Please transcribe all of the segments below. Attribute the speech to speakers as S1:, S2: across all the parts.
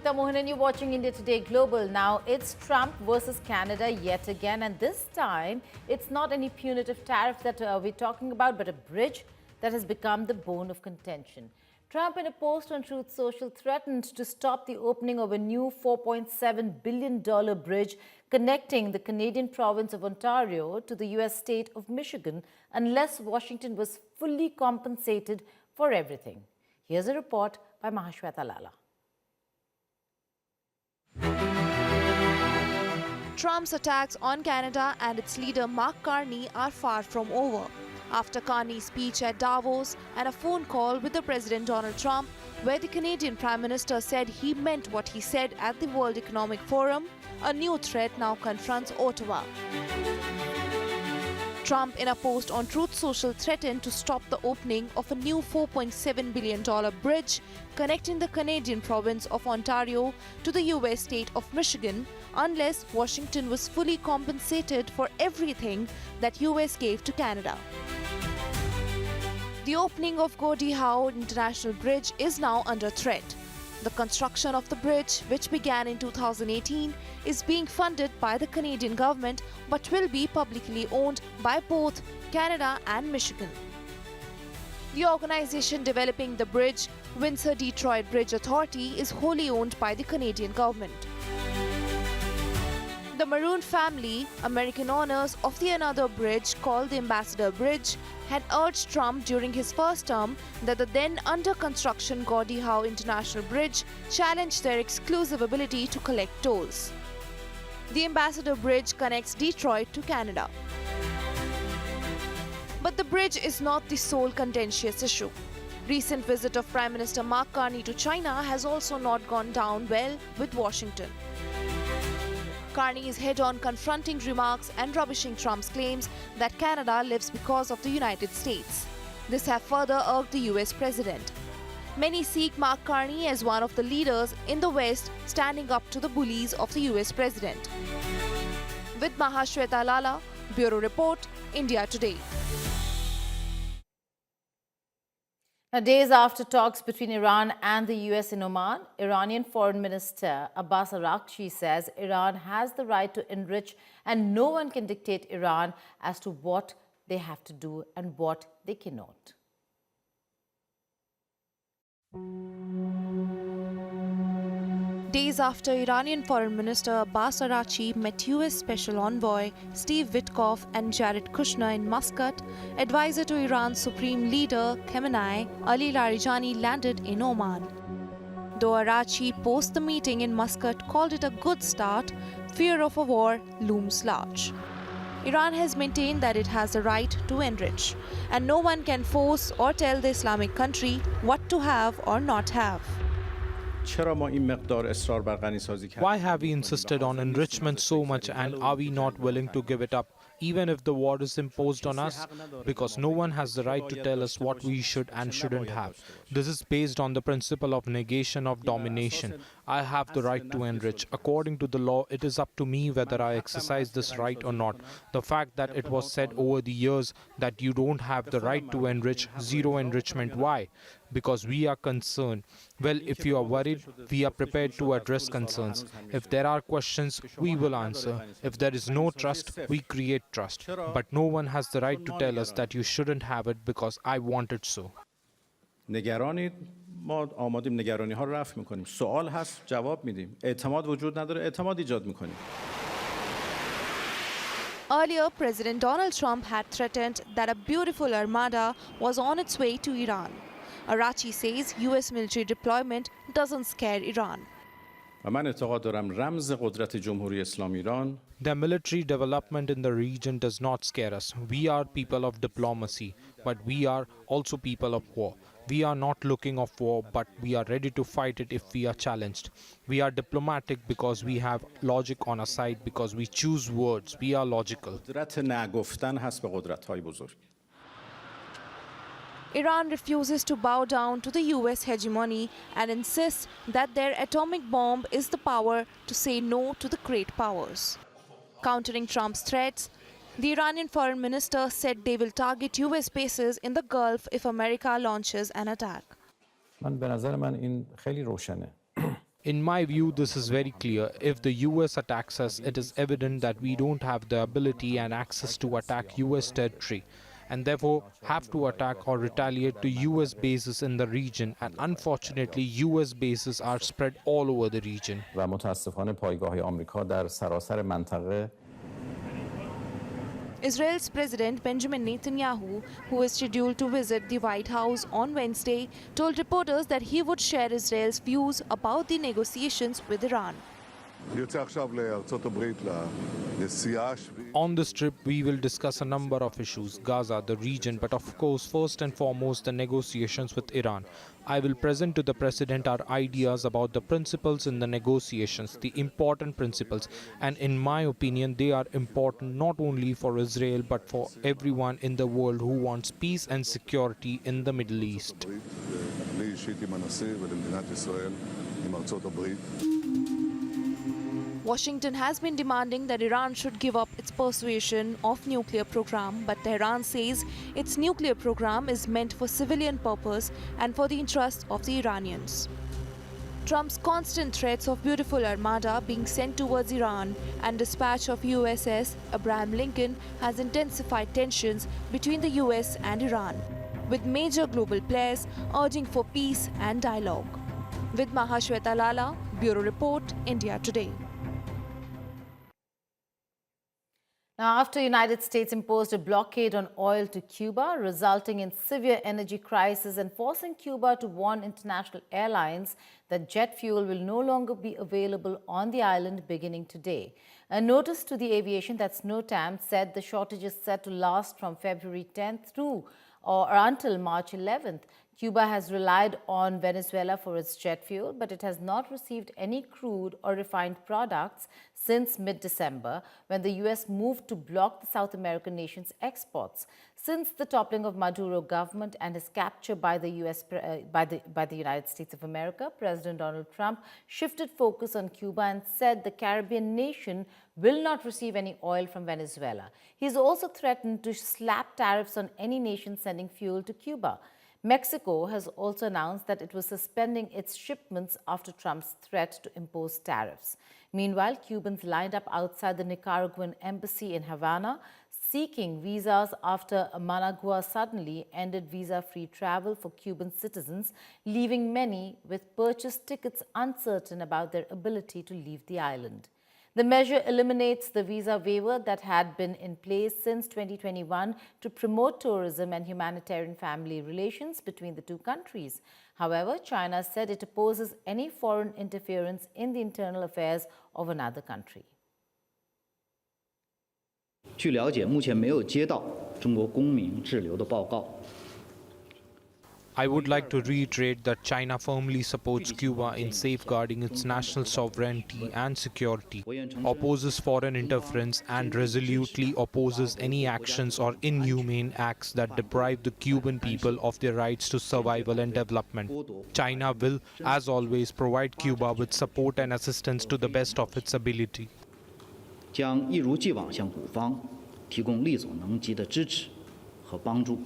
S1: Geeta Mohan and you're watching India Today Global. Now, it's Trump versus Canada yet again, and this time it's not any punitive tariff that we're talking about, but a bridge that has become the bone of contention. Trump, in a post on Truth Social, threatened to stop the opening of a new $4.7 billion bridge connecting the Canadian province of Ontario to the U.S. state of Michigan unless Washington was fully compensated for everything. Here's a report by Mahashweta Lala.
S2: Trump's attacks on Canada and its leader Mark Carney are far from over. After Carney's speech at Davos and a phone call with the President Donald Trump, where the Canadian Prime Minister said he meant what he said at the World Economic Forum, a new threat now confronts Ottawa. Trump, in a post on Truth Social, threatened to stop the opening of a new $4.7 billion bridge connecting the Canadian province of Ontario to the U.S. state of Michigan unless Washington was fully compensated for everything that U.S. gave to Canada. The opening of Gordie Howe International Bridge is now under threat. The construction of the bridge, which began in 2018, is being funded by the Canadian government but will be publicly owned by both Canada and Michigan. The organization developing the bridge, Windsor-Detroit Bridge Authority, is wholly owned by the Canadian government. The Maroon family, American owners of the another bridge called the Ambassador Bridge, had urged Trump during his first term that the then under construction Gordie Howe International Bridge challenge their exclusive ability to collect tolls. The Ambassador Bridge connects Detroit to Canada. But the bridge is not the sole contentious issue. Recent visit of Prime Minister Mark Carney to China has also not gone down well with Washington. Carney is head-on confronting remarks and rubbishing Trump's claims that Canada lives because of the United States. This has further irked the US president. Many seek Mark Carney as one of the leaders in the West standing up to the bullies of the US president. With Mahashweta Lala, Bureau Report, India Today.
S1: Now, days after talks between Iran and the US in Oman, Iranian Foreign Minister Abbas Araghchi says Iran has the right to enrich and no one can dictate Iran as to what they have to do and what they cannot.
S2: Days after Iranian Foreign Minister Abbas Araghchi met US Special Envoy Steve Witkoff and Jared Kushner in Muscat, advisor to Iran's Supreme Leader Khamenei, Ali Larijani, landed in Oman. Though Araghchi post the meeting in Muscat called it a good start, fear of a war looms large. Iran has maintained that it has the right to enrich, and no one can force or tell the Islamic country what to have or not have.
S3: Why have we insisted on enrichment so much and are we not willing to give it up, even if the war is imposed on us? Because no one has the right to tell us what we should and shouldn't have. This is based on the principle of negation of domination. I have the right to enrich. According to the law, it is up to me whether I exercise this right or not. The fact that it was said over the years that you don't have the right to enrich, zero enrichment, why? Because we are concerned. Well, if you are worried, we are prepared to address concerns. If there are questions, we will answer. If there is no trust, we create trust. But no one has the right to tell us that you shouldn't have it because I want it so.
S4: ما آمادیم نگرانی ها رو رفع میکنیم. سوال هست جواب میدیم. اعتماد وجود نداره اعتماد ایجاد میکنیم.
S2: Earlier, President Donald Trump had threatened that a beautiful armada was on its way to Iran. Araghchi says US military deployment doesn't scare Iran.
S4: و من اعتقاد دارم رمز قدرت جمهوری اسلامی ایران
S3: The military development in the region does not scare us. We are people of diplomacy, but we are also people of war. We are not looking of war, but we are ready to fight it if we are challenged. We are diplomatic because we have logic on our side, because we choose words. We are logical.
S4: قدرت نگفتن هست به قدرت‌های بزرگ.
S2: Iran refuses to bow down to the US hegemony and insists that their atomic bomb is the power to say no to the great powers. Countering Trump's threats, the Iranian foreign minister said they will target US bases in the Gulf if America launches an attack.
S4: من به نظر من این خیلی روشنه.
S3: In my view, this is very clear. If the US attacks us, it is evident that we don't have the ability and access to attack US territory, and therefore have to attack or retaliate to US bases in the region, and unfortunately US bases are spread all over the region.
S5: و متاسفانه پایگاه‌های آمریکا در سراسر منطقه
S2: Israel's President Benjamin Netanyahu, who is scheduled to visit the White House on Wednesday, told reporters that he would share Israel's views about the negotiations with Iran.
S3: On this trip, we will discuss a number of issues, Gaza, the region, but of course, first and foremost, the negotiations with Iran. I will present to the President our ideas about the principles in the negotiations, the important principles, and in my opinion, they are important not only for Israel, but for everyone in the world who wants peace and security in the Middle East.
S2: Washington has been demanding that Iran should give up its persuasion of nuclear program, but Tehran says its nuclear program is meant for civilian purpose and for the interests of the Iranians. Trump's constant threats of beautiful armada being sent towards Iran and dispatch of USS Abraham Lincoln has intensified tensions between the US and Iran, with major global players urging for peace and dialogue. With Mahashweta Lala, Bureau Report, India Today.
S1: Now, after the United States imposed a blockade on oil to Cuba, resulting in severe energy crisis and forcing Cuba to warn international airlines that jet fuel will no longer be available on the island beginning today. A notice to the aviation, that's NOTAM, said the shortage is set to last from February 10th through or until March 11th. Cuba has relied on Venezuela for its jet fuel, but it has not received any crude or refined products since mid-December, when the U.S. moved to block the South American nation's exports. Since the toppling of Maduro government and his capture by the United States of America, President Donald Trump shifted focus on Cuba and said the Caribbean nation will not receive any oil from Venezuela. He's also threatened to slap tariffs on any nation sending fuel to Cuba. Mexico has also announced that it was suspending its shipments after Trump's threat to impose tariffs. Meanwhile, Cubans lined up outside the Nicaraguan embassy in Havana seeking visas after Managua suddenly ended visa-free travel for Cuban citizens, leaving many with purchased tickets uncertain about their ability to leave the island. The measure eliminates the visa waiver that had been in place since 2021 to promote tourism and humanitarian family relations between the two countries. However, China said it opposes any foreign interference in the internal affairs of another country.
S6: 据了解，目前没有接到中国公民滞留的报告。
S3: I would like to reiterate that China firmly supports Cuba in safeguarding its national sovereignty and security, opposes foreign interference, and resolutely opposes any actions or inhumane acts that deprive the Cuban people of their rights to survival and development. China will, as always, provide Cuba with support and assistance to the best of its ability.
S6: 将一如既往向古方提供力所能及的支持和帮助。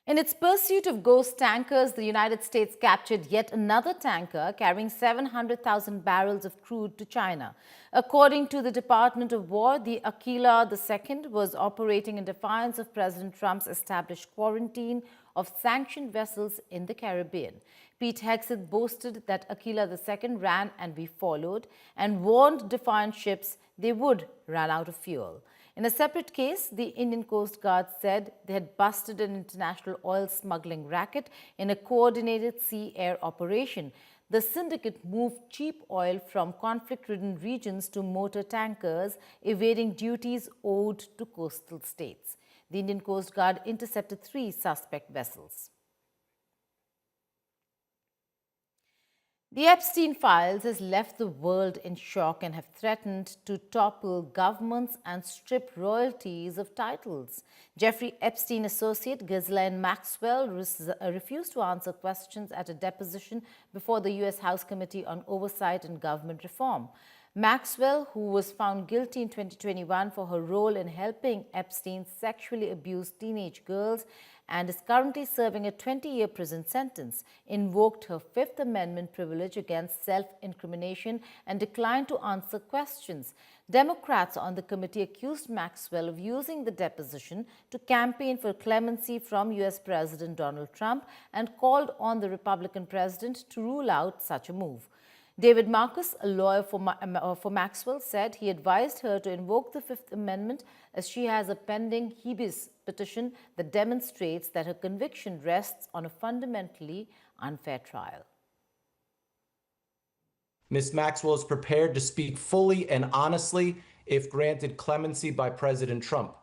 S1: In its pursuit of ghost tankers, the United States captured yet another tanker carrying 700,000 barrels of crude to China. According to the Department of War, the Aquila II was operating in defiance of President Trump's established quarantine of sanctioned vessels in the Caribbean. Pete Hegseth boasted that Aquila II ran and we followed, and warned defiant ships they would run out of fuel. In a separate case, the Indian Coast Guard said they had busted an international oil smuggling racket in a coordinated sea-air operation. The syndicate moved cheap oil from conflict-ridden regions to motor tankers, evading duties owed to coastal states. The Indian Coast Guard intercepted 3 suspect vessels. The Epstein files has left the world in shock and have threatened to topple governments and strip royalties of titles. Jeffrey Epstein associate Ghislaine Maxwell refused to answer questions at a deposition before the U.S. House Committee on Oversight and Government Reform. Maxwell, who was found guilty in 2021 for her role in helping Epstein sexually abuse teenage girls and is currently serving a 20-year prison sentence, invoked her Fifth Amendment privilege against self-incrimination and declined to answer questions. Democrats on the committee accused Maxwell of using the deposition to campaign for clemency from U.S. President Donald Trump and called on the Republican president to rule out such a move. David Marcus, a lawyer for Maxwell, said he advised her to invoke the Fifth Amendment as she has a pending habeas petition that demonstrates that her conviction rests on a fundamentally unfair trial.
S7: Ms. Maxwell is prepared to speak fully and honestly if granted clemency by President Trump.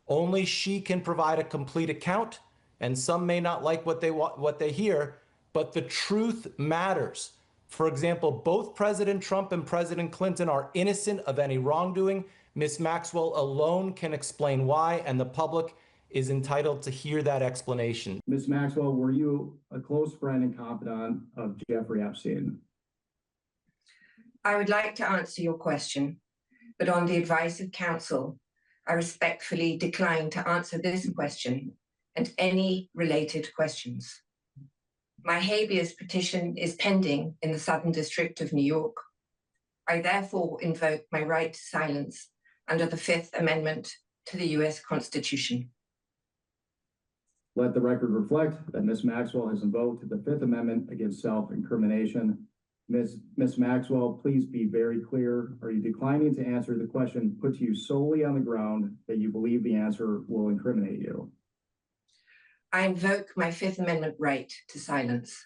S7: Only she can provide a complete account, and some may not like what they hear, but the truth matters. For example, both President Trump and President Clinton are innocent of any wrongdoing. Ms. Maxwell alone can explain why, and the public is entitled to hear that explanation.
S8: Ms. Maxwell, were you a close friend and confidant of Jeffrey Epstein?
S9: I would like to answer your question, but on the advice of counsel, I respectfully decline to answer this question and any related questions. My habeas petition is pending in the Southern District of New York. I therefore invoke my right to silence under the Fifth Amendment to the U.S. Constitution.
S8: Let the record reflect that Ms. Maxwell has invoked the Fifth Amendment against self-incrimination. Ms. Maxwell, please be very clear. Are you declining to answer the question put to you solely on the ground that you believe the answer will incriminate you?
S9: I invoke my Fifth Amendment right to silence.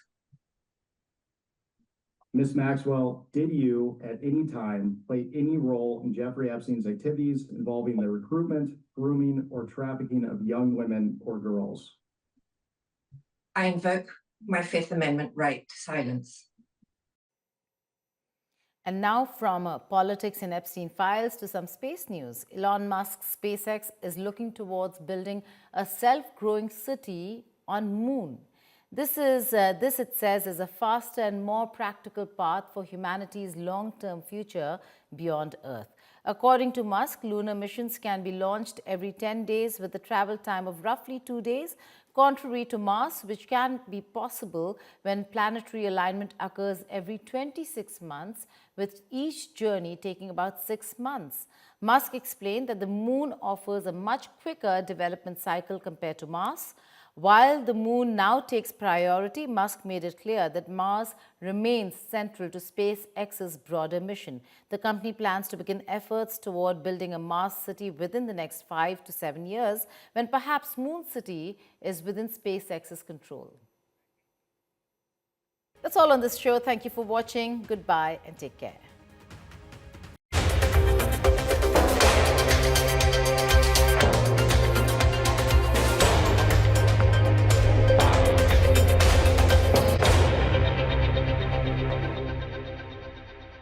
S8: Ms. Maxwell, did you at any time play any role in Jeffrey Epstein's activities involving the recruitment, grooming, or trafficking of young women or girls?
S9: I invoke my Fifth Amendment right to silence.
S1: And now from politics in Epstein files to some space news. Elon Musk's SpaceX is looking towards building a self-growing city on Moon. This, it says, is a faster and more practical path for humanity's long-term future beyond Earth. According to Musk, lunar missions can be launched every 10 days with a travel time of roughly 2 days, contrary to Mars, which can be possible when planetary alignment occurs every 26 months, with each journey taking about 6 months. Musk explained that the Moon offers a much quicker development cycle compared to Mars. While the Moon now takes priority, Musk made it clear that Mars remains central to SpaceX's broader mission. The company plans to begin efforts toward building a Mars city within the next 5 to 7 years, when perhaps Moon City is within SpaceX's control. That's all on this show. Thank you for watching. Goodbye and take care.